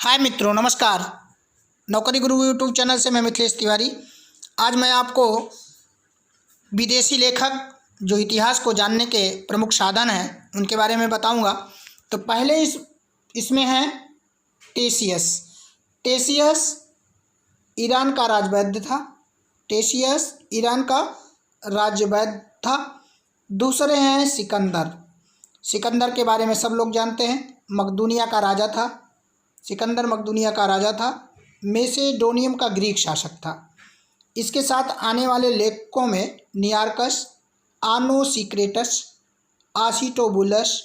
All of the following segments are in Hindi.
हाय मित्रों, नमस्कार। नौकरी गुरु यूट्यूब चैनल से मैं मिथिलेश तिवारी। आज मैं आपको विदेशी लेखक जो इतिहास को जानने के प्रमुख साधन हैं उनके बारे में बताऊंगा। तो पहले इसमें है टेशियस। टेशियस ईरान का राजवैद्य था। टेशियस ईरान का राजवैद्य था। दूसरे हैं सिकंदर। सिकंदर के बारे में सब लोग जानते हैं, मकदूनिया का राजा था। सिकंदर मकदूनिया का राजा था। मेसेडोनियम का ग्रीक शासक था। इसके साथ आने वाले लेखकों में नियार्कस, आनोसिक्रेटस, आसिटोबुलस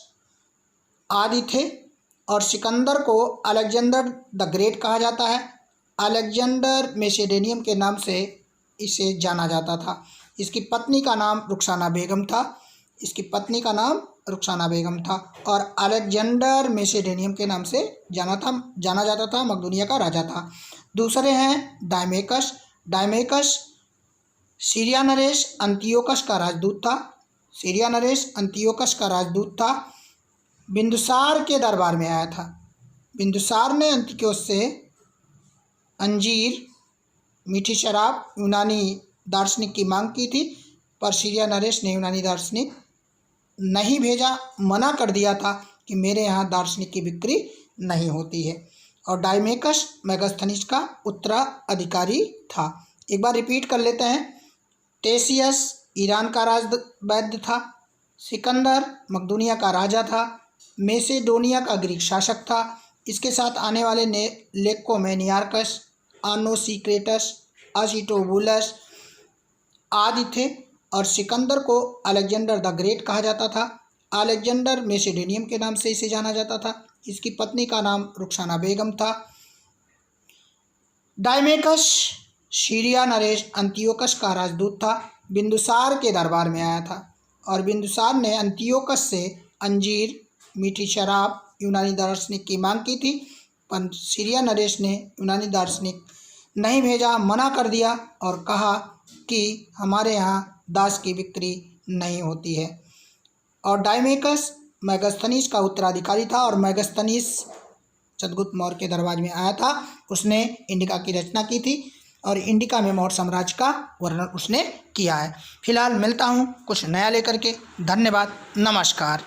आदि थे। और सिकंदर को अलेक्जेंडर द ग्रेट कहा जाता है। अलेक्जेंडर मेसेडोनियम के नाम से इसे जाना जाता था। इसकी पत्नी का नाम रुखसाना बेगम था। और अलेक्जेंडर मेसेडोनियम के नाम से जाना जाता था। मकदूनिया का राजा था। दूसरे हैं डायमेकस। डायमेकस सीरिया नरेश अंतियोकस का राजदूत था। बिंदुसार के दरबार में आया था। बिंदुसार ने अंतियोकस से अंजीर, मीठी शराब, यूनानी दार्शनिक की मांग की थी, पर सीरिया नरेश ने यूनानी दार्शनिक नहीं भेजा, मना कर दिया था कि मेरे यहाँ दार्शनिक की बिक्री नहीं होती है। और डायमेकस मेगास्थनीज का उत्तराधिकारी था। एक बार रिपीट कर लेते हैं। टेशियस ईरान का राजवैद्य था। सिकंदर मकदूनिया का राजा था। मेसेडोनिया का ग्रीक शासक था। इसके साथ आने वाले लेखकों में नियार्कस, आनोसिक्रेटस, आसिटोबुलस आदि थे। और सिकंदर को अलेक्जेंडर द ग्रेट कहा जाता था। अलेक्जेंडर मेसेडोनियम के नाम से इसे जाना जाता था। इसकी पत्नी का नाम रुखसाना बेगम था। डायमेकस सीरिया नरेश अंतियोकस का राजदूत था। बिंदुसार के दरबार में आया था और बिंदुसार ने अंतियोकस से अंजीर, मीठी शराब, यूनानी दार्शनिक की मांग की थी, पर सीरिया नरेश ने यूनानी दार्शनिक नहीं भेजा, मना कर दिया और कहा कि हमारे यहाँ दास की बिक्री नहीं होती है। और डायमेकस मेगास्थनीज का उत्तराधिकारी था और मेगास्थनीज चंद्रगुप्त मौर्य के दरबार में आया था। उसने इंडिका की रचना की थी और इंडिका में मौर्य साम्राज्य का वर्णन उसने किया है। फिलहाल मिलता हूँ कुछ नया लेकर के। धन्यवाद, नमस्कार।